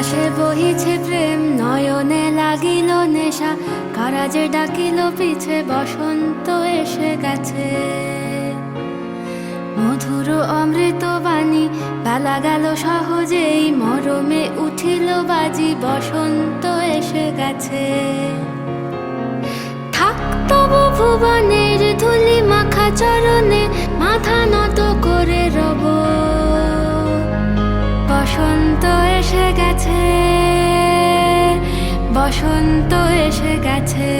বাতাসে বহিছে প্রেম, নয়নে লাগিল নেশা, কারাজে ডাকিল পিছে, বসন্ত এসে গেছে। মধুর অমৃত বাণী, বেলা গেল সহজেই, মরমে উঠিল বাজি, বসন্ত এসে গেছে। থাক তবু ভুবনের ধুলি মাখা চরণে, মাথা নত করে রব। বসন্ত এসে গেছে, বসন্ত এসে গেছে।